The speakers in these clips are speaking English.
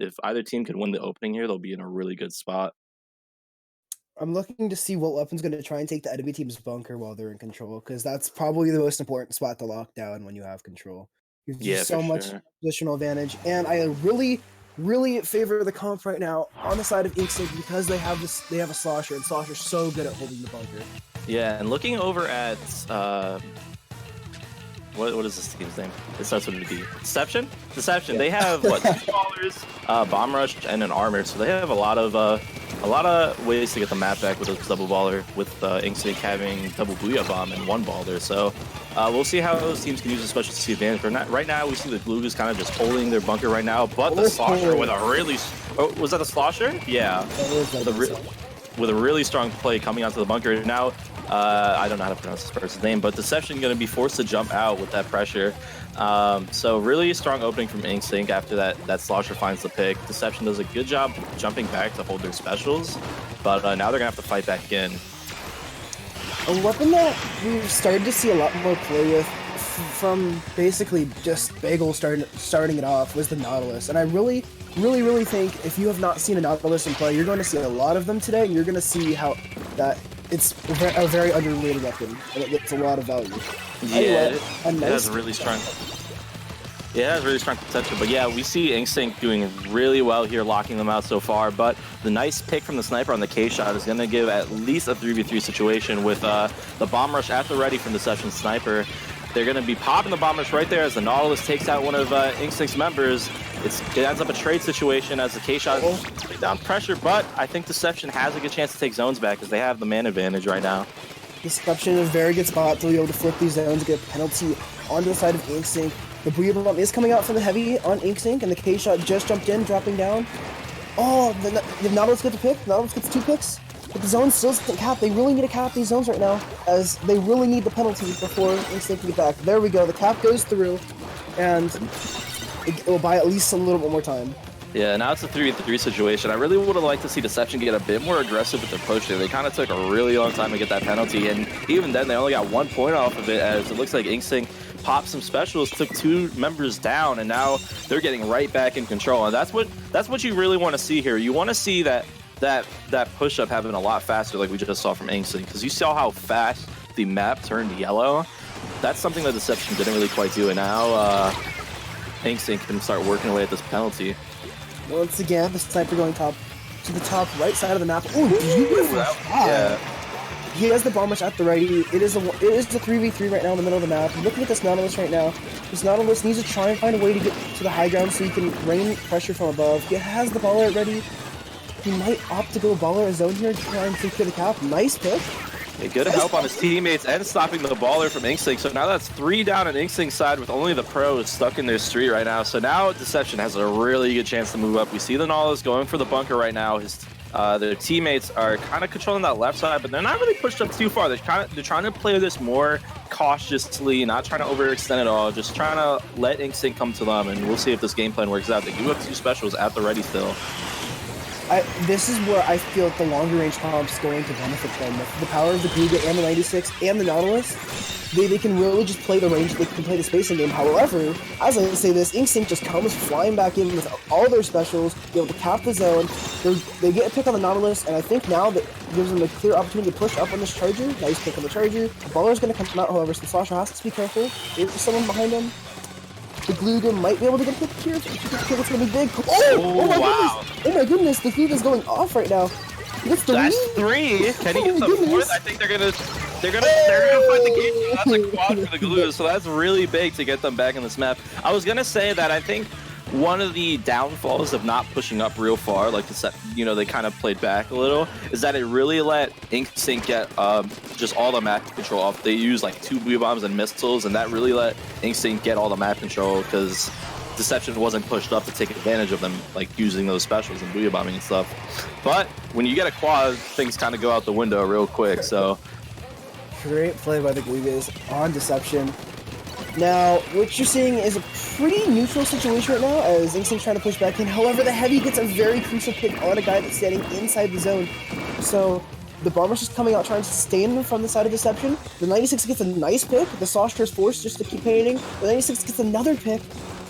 if either team could win the opening here, they'll be in a really good spot. I'm looking to see what weapon's gonna try and take the enemy team's bunker while they're in control, because that's probably the most important spot to lock down when you have control. Gives you Yeah, for so much sure. positional advantage, and I really, really favor the comp right now on the side of Instinct because they have a Slosher, and Slosher's so good at holding the bunker. Yeah, and looking over at what is this team's name? It starts with a D. Deception? Deception. They have what? Two ballers, bomb rush, and an armor. So they have a lot of ways to get the map back with a double baller. With Inksync having double booyah bomb and one baller. So we'll see how those teams can use the special to advantage. Right now, we see the Glugas kind of just holding their bunker right now, but the Slosher with a really was that a Slosher? Yeah, with a really strong play coming onto the bunker now. I don't know how to pronounce this person's name, but Deception going to be forced to jump out with that pressure. So really strong opening from Inksync after that Slosher finds the pick. Deception does a good job jumping back to hold their specials, but now they're going to have to fight back in. A weapon that we've started to see a lot more play with from basically just Bagel starting it off was the Nautilus, and I really think if you have not seen a Nautilus in play, you're going to see a lot of them today, and you're going to see how that it's a very underrated weapon, and it gets a lot of value. Yeah, anyway, it has a really strong. Yeah, it has really strong potential. But yeah, we see Instinct doing really well here, locking them out so far. But the nice pick from the sniper on the K shot is going to give at least a 3v3 situation with the bomb rush at the ready from Deception sniper. They're going to be popping the bomb rush right there as the Nautilus takes out one of Instinct's members. It ends up a trade situation as the K-Shot down pressure, but I think Deception has a good chance to take zones back because they have the man advantage right now. Deception in a very good spot to be able to flip these zones, get a penalty onto the side of Instinct. The booyah bomb is coming out from the heavy on Instinct, and the K-Shot just jumped in, dropping down. Oh, the Nautilus gets a pick. Nautilus gets 2 picks. But the zone still isn't capped. They really need to cap these zones right now, as they really need the penalty before Instinct can get back. There we go. The cap goes through, and it will buy at least a little bit more time. Yeah, now it's a 3v3 situation. I really would have liked to see Deception get a bit more aggressive with their push there. They kind of took a really long time to get that penalty, and even then, they only got 1 point off of it, as it looks like Instinct popped some specials, took 2 members down, and now they're getting right back in control. And that's what you really want to see here. You want to see that push-up happened a lot faster, like we just saw from Instinct, because you saw how fast the map turned yellow. That's something that Deception didn't really quite do, and now Instinct can start working away at this penalty. Once again, the sniper going to the top right side of the map. Oh, beautiful shot! Yeah. He has the bomb rush at the ready. It is a 3v3 right now in the middle of the map. Looking at this Nautilus right now, this Nautilus needs to try and find a way to get to the high ground so he can rain pressure from above. He has the baller ready. He might opt to go baller a zone here to try and secure the cap. Nice pick. Yeah, good help on his teammates and stopping the baller from Instinct. So now that's 3 down on Instinct's side with only the pros stuck in their street right now. So now Deception has a really good chance to move up. We see the Nautilus going for the bunker right now. Their teammates are kind of controlling that left side, but they're not really pushed up too far. They're trying to play this more cautiously, not trying to overextend at all, just trying to let Instinct come to them, and we'll see if this game plan works out. They do have 2 specials at the ready still. This is where I feel like the longer range comps going to benefit them. With the power of the Guga and the 96 and the Nautilus, they can really just play the range, they can play the spacing game. However, as I say this, Instinct just comes flying back in with all their specials, be able to cap the zone. They get a pick on the Nautilus, and I think now that gives them a clear opportunity to push up on this Charger. Nice pick on the Charger. The Baller's going to come out, however, so the Slosher has to be careful. There's someone behind him. The Gluga might be able to get a pick here. It's going to be big. Oh my wow. goodness! Oh my goodness, the Gluga's going off right now. That's 3? That's 3. Can he get the 4th? I think they're gonna find the game. That's a quad for the Glue, so that's really big to get them back in this map. I was gonna say that I think one of the downfalls of not pushing up real far, like they kind of played back a little, is that it really let Instinct get just all the map control off. They used like 2 booyah bombs and missiles, and that really let Instinct get all the map control because Deception wasn't pushed up to take advantage of them, like using those specials and booyah bombing and stuff. But when you get a quad, things kind of go out the window real quick. So great play by the Glugas on Deception. Now, what you're seeing is a pretty neutral situation right now, as Instinct trying to push back in. However, the Heavy gets a very crucial pick on a guy that's standing inside the zone. So the Bomber's just coming out trying to sustain from the side of Deception. The 96 gets a nice pick. The Slosher is forced just to keep painting. The 96 gets another pick.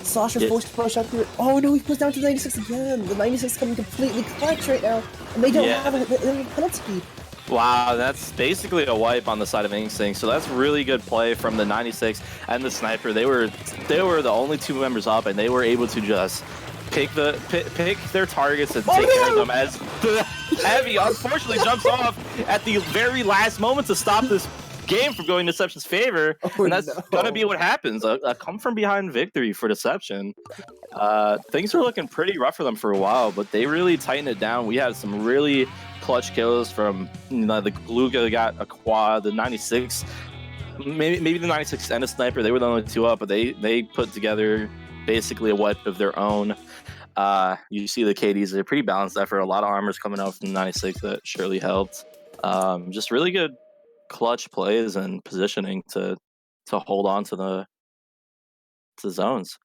Sasha forced to push up through it. Oh no, he goes down to the 96 again. The 96 coming completely clutch right now, and they don't have a penalty. Wow, that's basically a wipe on the side of Instinct. So that's really good play from the 96 and the Sniper. They were the only two members up, and they were able to just pick their targets and take care of them as the Heavy unfortunately jumps off at the very last moment to stop this game from going Deception's favor, and that's gonna be what happens. A come from behind victory for Deception. Things were looking pretty rough for them for a while, but they really tightened it down. We had some really clutch kills from the Gluga got a quad, the 96, maybe the 96 and a Sniper. They were the only two up, but they put together basically a wipe of their own. You see the KDs, they're pretty balanced effort. A lot of armors coming out from the 96 that surely helped. Just really good clutch plays and positioning to hold on to the zones.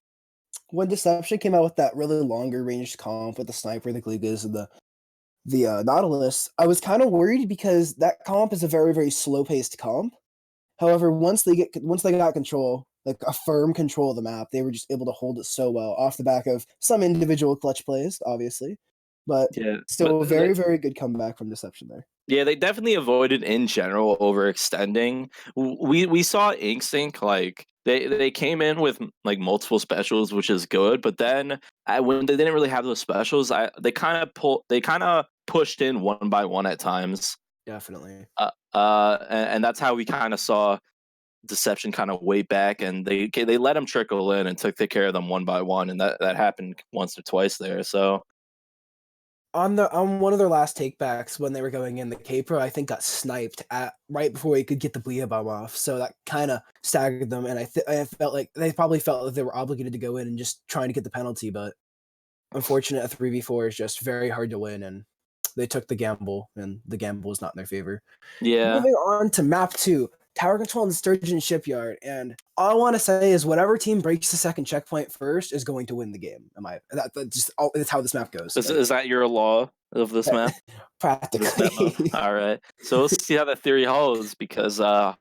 When Deception came out with that really longer range comp with the Sniper, the Glugas, and the Nautilus, I was kind of worried because that comp is a very, very slow-paced comp. However, once they got control, like a firm control of the map, they were just able to hold it so well off the back of some individual clutch plays, obviously. But still a very, very good comeback from Deception there. Yeah, they definitely avoided in general overextending. We saw Instinct, like they came in with like multiple specials, which is good. But then when they didn't really have those specials, they kind of pushed in one by one at times. Definitely. And that's how we kind of saw Deception kind of way back, and they let them trickle in and took care of them one by one, and that happened once or twice there. So. On one of their last takebacks when they were going in, the K-Pro I think got sniped at right before he could get the Blia bomb off, so that kind of staggered them, and I felt like they probably felt like they were obligated to go in and just trying to get the penalty, but unfortunately a 3v4 is just very hard to win, and they took the gamble, and the gamble was not in their favor. Yeah. Moving on to map 2. Tower control in the Sturgeon Shipyard, and all I want to say is whatever team breaks the second checkpoint first is going to win the game. That's how this map goes. Is that your law of this map? Practically. All right, so let's see how that theory holds, because I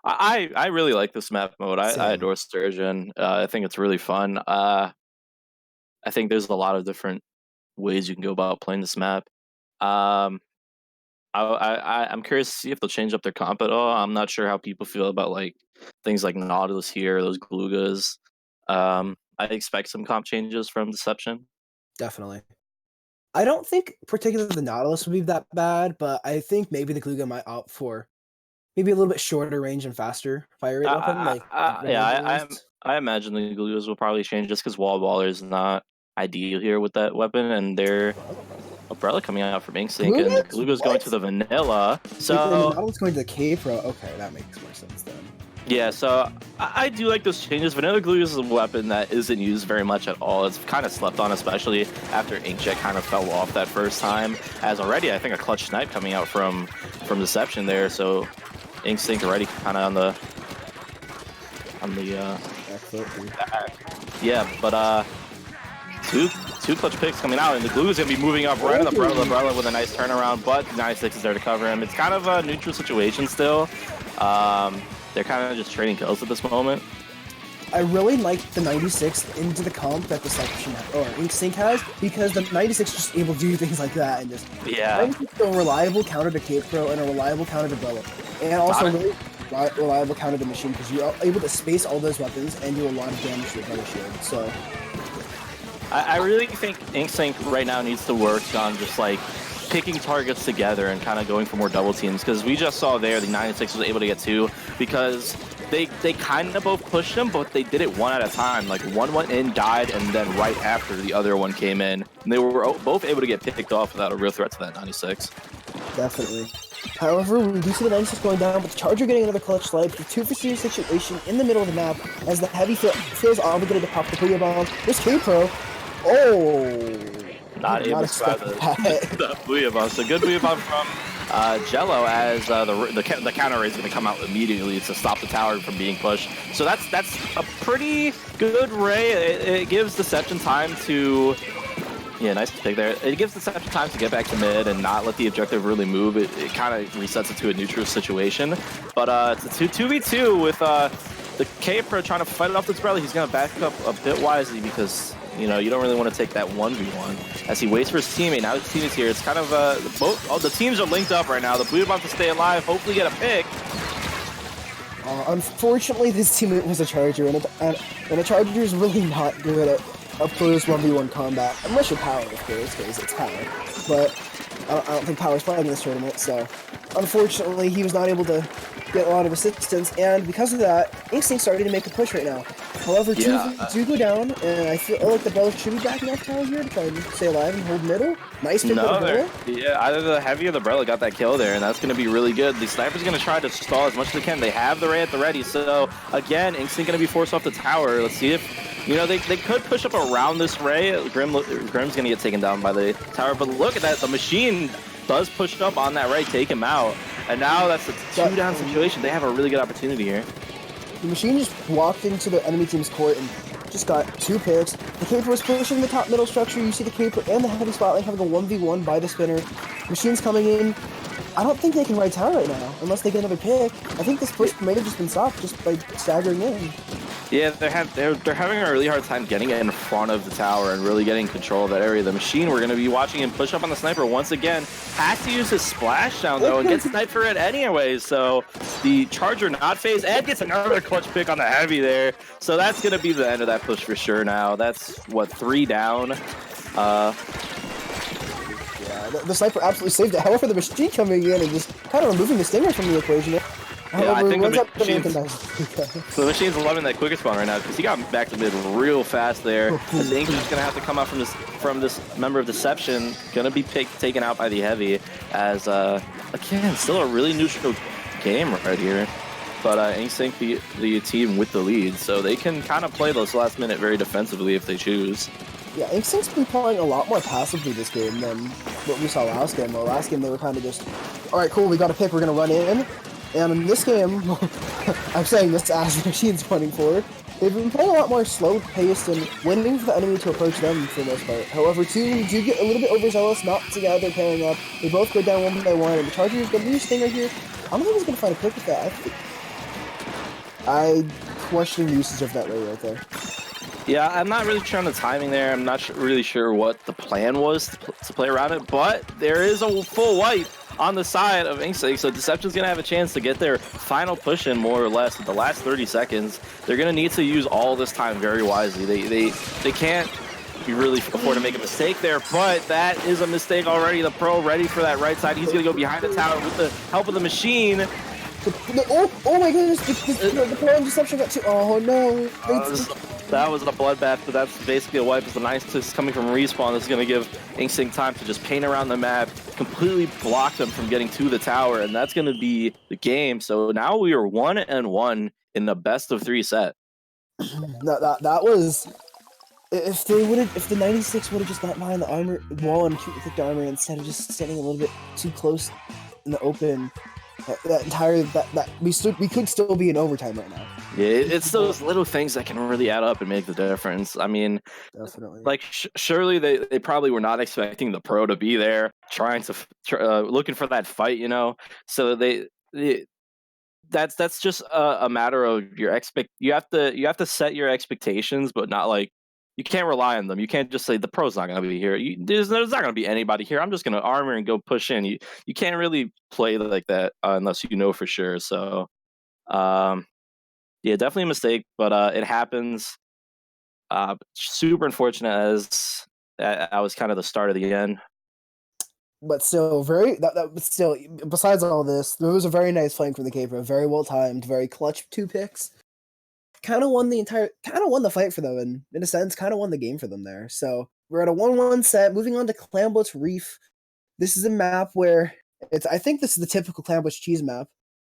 really like this map mode. I adore Sturgeon. I think it's really fun. I think there's a lot of different ways you can go about playing this map. I'm curious to see if they'll change up their comp at all. I'm not sure how people feel about like things like Nautilus here, those Glugas. I expect some comp changes from Deception. Definitely. I don't think particularly the Nautilus would be that bad, but I think maybe the Gluga might opt for maybe a little bit shorter range and faster fire rate weapon. I imagine the Glugas will probably change just because Wall Baller is not ideal here with that weapon, and their Umbrella coming out from Instinct, and Gluga's going to the Vanilla. So Nautilus going to the K-Pro. Okay, that makes more sense then. Yeah, so I do like those changes. Vanilla Glue is a weapon that isn't used very much at all. It's kind of slept on, especially after Inkjet kind of fell off that first time. As already, I think a clutch snipe coming out from Deception there. So Instinct already kind of on the back. Yeah, but two clutch picks coming out, and the Glue is going to be moving up right on the Umbrella with a nice turnaround, but 96 is there to cover him. It's kind of a neutral situation still. They're kind of just trading kills at this moment. I really like the 96 into the comp that Deception or Instinct has, because the 96 is just able to do things like that and just a reliable counter to K-Pro and a reliable counter to Bella, and also really reliable counter to Machine, because you're able to space all those weapons and do a lot of damage to your Bella shield. So I really think Instinct right now needs to work on just like picking targets together and kind of going for more double teams, because we just saw there the 96 was able to get two because they kind of both pushed them, but they did it one at a time. Like one went in, died, and then right after the other one came in, and they were both able to get picked off without a real threat to that 96. Definitely. However, we do see the 96 going down, but the Charger getting another clutch swipe. The 2-for-0 situation in the middle of the map as the Heavy feels obligated to pop the Booyah Bomb. This K-Pro, not able to spot the Booyah Bomb. So good Booyah Bomb from Jello, as the counter ray is going to come out immediately to stop the tower from being pushed. So that's a pretty good ray. It gives Deception time to... Yeah, nice pick there. It gives Deception time to get back to mid and not let the objective really move. It kind of resets it to a neutral situation. But it's a 2v2 with the K-Pro trying to fight it off this brother. He's going to back up a bit wisely because, you know, you don't really want to take that 1v1 as he waits for his teammate. Now his team is here. It's kind of, the teams are linked up right now. The Blue about to stay alive, hopefully get a pick. Unfortunately, this teammate was a Charger, and a Charger is really not good at up close 1v1 combat, unless you're Power, of course, because it's Power. But I don't think Power's playing in this tournament, so unfortunately, he was not able to get a lot of assistance, and because of that, Instinct started to make a push right now. However, two do go down, and I feel like the Bells should be backing off Tower here to try and stay alive and hold middle. Nice pick with the Brella. Yeah, either the Heavy or the Brella got that kill there, and that's going to be really good. The Sniper's going to try to stall as much as they can. They have the Ray at the ready, so again, Instinct going to be forced off the tower. Let's see if, you know, they could push up around this Ray. Grim's going to get taken down by the tower, but look at that. The Machine does push up on that Ray, take him out. And now that's a 2-down situation. They have a really good opportunity here. The Machine just walked into the enemy team's court and just got 2 picks. The Caper was pushing the top middle structure. You see the Caper and the Heavy Spotlight having a 1v1 by the spinner. Machine's coming in. I don't think they can ride tower right now, unless they get another pick. I think this push may have just been stopped just by staggering in. Yeah, they're having a really hard time getting in front of the tower and really getting control of that area. The Machine, we're going to be watching him push up on the Sniper once again. Has to use his splashdown, though, and gets sniped for it anyway. So the Charger not phased and gets another clutch pick on the Heavy there. So that's going to be the end of that push for sure now. That's, what, 3 down? The Sniper absolutely saved it. However, the Machine coming in and just kind of removing the Stinger from the equation. Yeah, I think the Machine's loving that quicker spawn right now because he got back to mid real fast there. I think he's gonna have to come out from this member of Deception, gonna be taken out by the Heavy. As again, still a really neutral game right here. But Instinct the team with the lead, so they can kind of play those last minute very defensively if they choose. Yeah, Instinct's been playing a lot more passively this game than what we saw last game. Well, last game they were kind of just, all right, cool, we got a pick, we're gonna run in. And in this game, I'm saying this as the Machine's running forward, they've been playing a lot more slow-paced and waiting for the enemy to approach them for the most part. However, two do get a little bit overzealous, not together, pairing up. They both go down 1 by 1, and the Charger is going to use Stinger here. I don't think he's going to find a pick with that. I question the usage of that right there. Yeah, I'm not really sure on the timing there. I'm not really sure what the plan was to play around it, but there is a full wipe on the side of Instinct, so Deception's going to have a chance to get their final push in more or less in the last 30 seconds. They're going to need to use all this time very wisely. They can't really afford to make a mistake there, but that is a mistake already. The Pro ready for that right side. He's going to go behind the tower with the help of the Machine. Oh my goodness, the Pro and Deception got 2. Oh no. That was a bloodbath, but that's basically a wipe. It's the nice twist coming from Respawn. This is going to give Instinct time to just paint around the map, completely block them from getting to the tower, and that's going to be the game. So now we are 1-1 in the best of 3 set. That was, if the 96 would have just got behind the armor wall and kicked the armor instead of just standing a little bit too close in the open, we could still be in overtime right now. Yeah, it's those little things that can really add up and make the difference. I mean, definitely. Like surely they probably were not expecting the Pro to be there, trying to looking for that fight, you know. So that's just a matter of your you have to set your expectations, but not like, you can't rely on them. You can't just say the Pro's not going to be here. There's not going to be anybody here. I'm just going to armor and go push in. You can't really play like that unless you know for sure. So, yeah, definitely a mistake, but it happens. Super unfortunate, as that was kind of the start of the end. But still, besides all this, there was a very nice flank from the Caper. Very well timed, very clutch 2 picks. Kind of won the fight for them, and in a sense, kind of won the game for them there. So we're at a 1-1 set. Moving on to Clamblitz Reef. This is a map where I think this is the typical Clamblitz cheese map,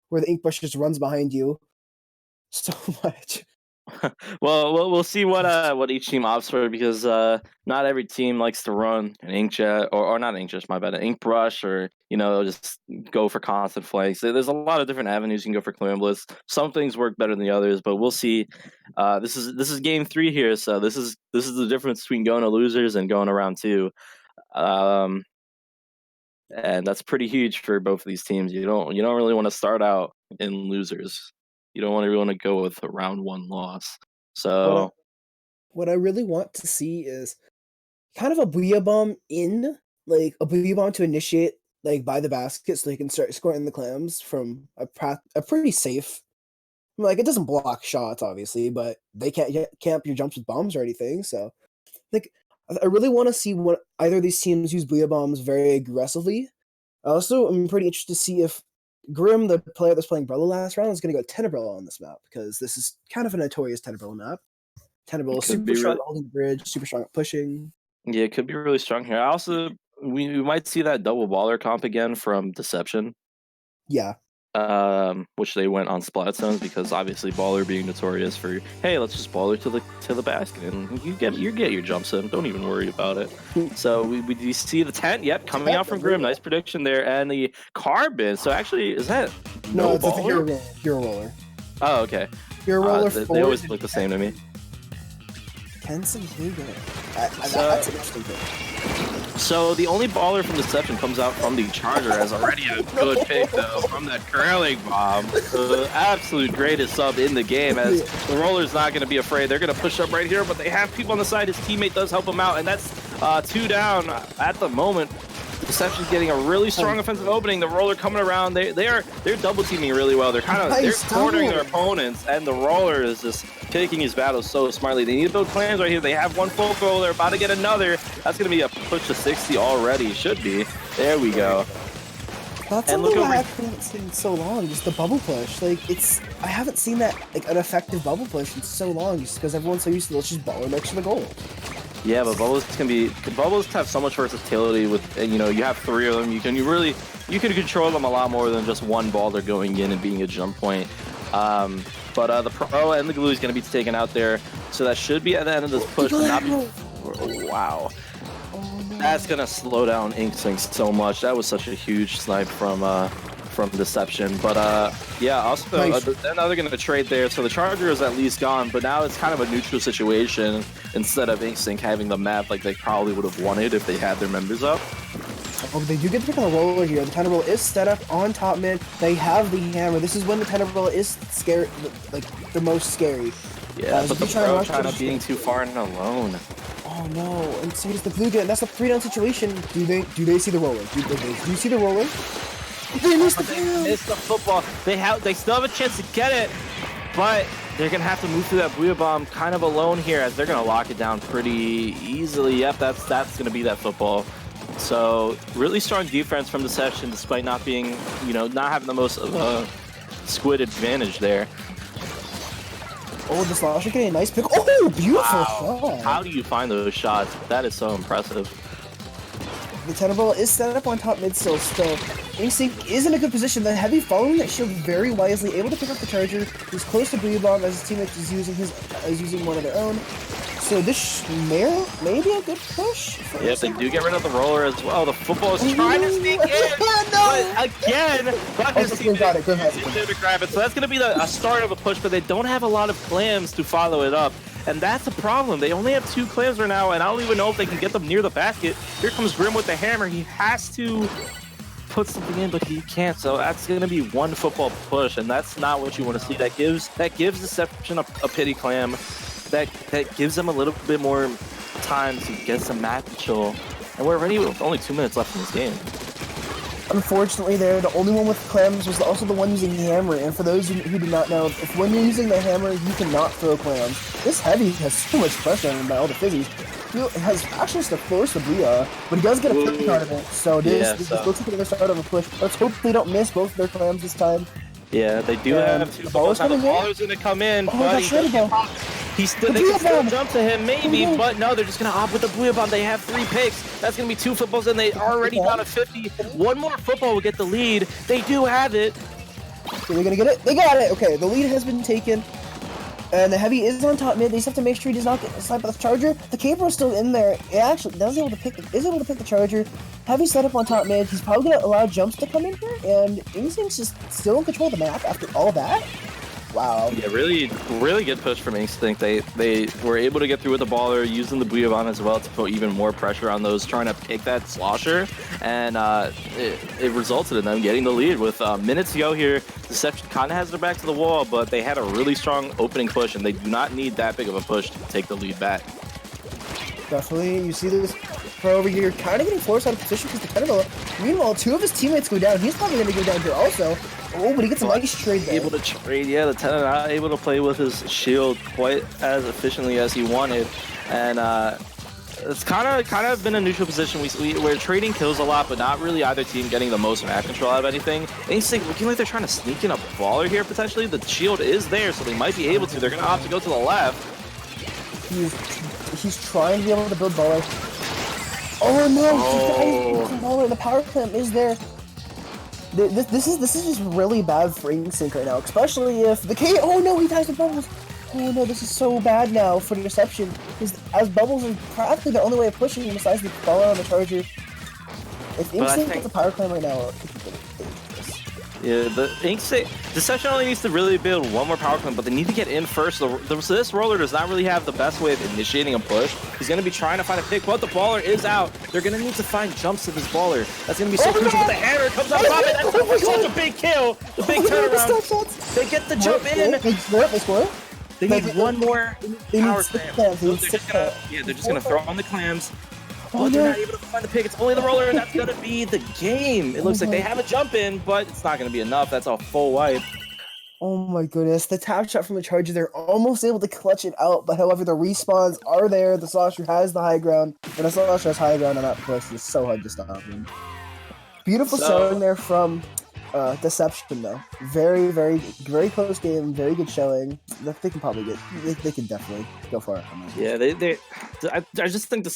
where the ink brush just runs behind you so much. Well, we'll see what each team opts for, because not every team likes to run an inkjet or not inkjet, my bad, an ink brush, or just go for constant flanks. There's a lot of different avenues you can go for Clamblitz. Some things work better than the others, but we'll see. This is game 3 here, so this is the difference between going to losers and going to round 2. And that's pretty huge for both of these teams. You don't really want to start out in losers. You don't want everyone to go with a round 1 loss. What I, So what I really want to see is kind of a Booyah Bomb in, like a Booyah Bomb to initiate, like by the basket, so they can start scoring the clams from a pretty safe. Like it doesn't block shots, obviously, but they can't camp your jumps with bombs or anything. So, like, I really want to see what either of these teams use Booyah Bombs very aggressively. I also am pretty interested to see if Grim, the player that's playing Brella last round, is going to go Tenebrella on this map, because this is kind of a notorious Tenebrella map. Tenebrella is super strong at holding the bridge, super strong at pushing. yeah, it could be really strong here. I also we might see that double baller comp again from Deception. Yeah. Which they went on splat zones because obviously baller being notorious for, hey, let's just baller to the basket and you get your jumps in. Don't even worry about it. So we see the tent, yep, coming out from Grim. Nice prediction there, and the carbon. So actually, is that no? It's baller? a hero roller. Oh, okay. Hero roller. They always look the same to me. Kenson Hugo. That's interesting. So the only baller from Deception comes out from the Charger as already a good pick though from that curling bomb. The absolute greatest sub in the game, as the roller's not going to be afraid. They're going to push up right here, but they have people on the side. His teammate does help him out, and that's 2 down at the moment. Deception's getting a really strong offensive opening. The roller coming around. They're double teaming really well. They're they're cornering their opponents, and the roller is just taking his battles so smartly. They need to build clans right here. They have one full goal. They're about to get another. That's going to be a push to 60 already. Should be. There we go. That's something I haven't seen in so long. Just the bubble push. Like I haven't seen that like an effective bubble push in so long. Just because everyone's so used to let's just baller next to the goal. Yeah, but bubbles have so much versatility with, and you have 3 of them. You can control them a lot more than just one baller going in and being a jump point. But the pro and the glue is going to be taken out there, so that should be at the end of this push. But not wow. Oh, no. That's going to slow down InkSync so much. That was such a huge snipe from Deception. But yeah, also now they're going to trade there, so the Charger is at least gone, but now it's kind of a neutral situation instead of InkSync having the map like they probably would have wanted if they had their members up. Oh, they do get to pick on the roller here. The Tenebrella is set up on top mid. They have the hammer. This is when the Tenebrella is scary, like the most scary. Yeah, but the pro trying to being too far and alone. Oh no! And so does the blue get. That's a 3-down situation. Do they see the roller? Do you see the roller? They missed the football. They still have a chance to get it, but they're gonna have to move through that Booyah Bomb kind of alone here, as they're gonna lock it down pretty easily. Yep, that's gonna be that football. So really strong defense from Deception, despite not being, not having the most of a squid advantage there. Oh, the Slasher getting a nice pick. Oh, beautiful shot. How do you find those shots? That is so impressive. The Tenebrella is set up on top mid still. InkSync is in a good position. The Heavy following that shield very wisely, able to pick up the Charger. He's close to Booyah Bomb as his teammate is using one of their own. So this may be a good push. Yep, they do get rid of the roller as well. The football is trying to sneak in, but again, his team got it. To grab it. So that's going to be a start of a push, but they don't have a lot of clams to follow it up. And that's a problem. They only have 2 clams right now, and I don't even know if they can get them near the basket. Here comes Grim with the hammer. He has to put something in, but he can't. So that's going to be one football push, and that's not what you want to see. That gives Deception a pity clam. That gives them a little bit more time to get some map control. And we're already with only 2 minutes left in this game. Unfortunately, the only one with clams was also the one using the hammer. And for those who do not know, when you're using the hammer, you cannot throw clams. This Heavy has so much pressure on him by all the fizzies. He has actually just to force the Booyah, but he does get a pick out of it. So this looks like another start of a push. Let's hope they don't miss both their clams this time. Yeah, they do have 2 balls. The baller's going to come in, but they can still jump to him, maybe, but no, they're just going to opt with the Booyah Bomb. They have 3 picks. That's going to be 2 footballs, and they already down to 50. One more football will get the lead. They do have it. Are they going to get it? They got it! Okay, the lead has been taken. And the Heavy is on top mid. They just have to make sure he does not get sniped by the Charger. The Caper is still in there. It actually is able to pick the Charger. Heavy set up on top mid. He's probably going to allow jumps to come in here. And InkSync's just still in control of the map after all that. Wow. Yeah, really good push from Instinct. They were able to get through with the baller, using the Buyavon as well to put even more pressure on those trying to pick that slosher, and it resulted in them getting the lead with minutes to go here. Deception kind of has their back to the wall, but they had a really strong opening push, and they do not need that big of a push to take the lead back. Definitely, you see this pro over here kind of getting forced out of position because they're kind of low. Meanwhile, two of his teammates go down. He's probably going to go down here also. Oh, but he gets a nice trade there. Able to trade, yeah. The Tenant not able to play with his shield quite as efficiently as he wanted, and it's kind of been a neutral position. We're trading kills a lot, but not really either team getting the most map control out of anything. Instinct looking like they're trying to sneak in a baller here potentially. The shield is there, so they might be able to. They're gonna opt to go to the left. He's trying to be able to build baller. Oh no! He's baller. The power clamp is there. This is just really bad for Insync right now, especially if the K. Oh no, he dies with Bubbles. Oh no, this is so bad now for the Deception. Because as Bubbles is practically the only way of pushing him besides the baller on the Charger. If Insync gets a power clamp right now, it could be dangerous. Yeah, the Instinct Deception only needs to really build one more power clamp, but they need to get in first. So this roller does not really have the best way of initiating a push. He's going to be trying to find a pick, but the baller is out. They're going to need to find jumps to this baller. That's going to be so crucial. But the hammer comes on top, and that's such a big kill. The big turnaround. They get the jump in. They score. They need one more power clamp. They're just gonna throw on the clams. Oh, they're not able to find the pick. It's only the roller, and that's gonna be the game. It looks like they have a jump in, but it's not gonna be enough. That's a full wipe. Oh my goodness, the tap shot from the Charger, they're almost able to clutch it out, but however, the respawns are there. The Slosher has the high ground, and the Slosher has high ground on that push. It's so hard to stop him. Beautiful showing there from Deception, though. Very, very, very close game. Very good showing. They can probably get. They can definitely go far. Yeah, I just think the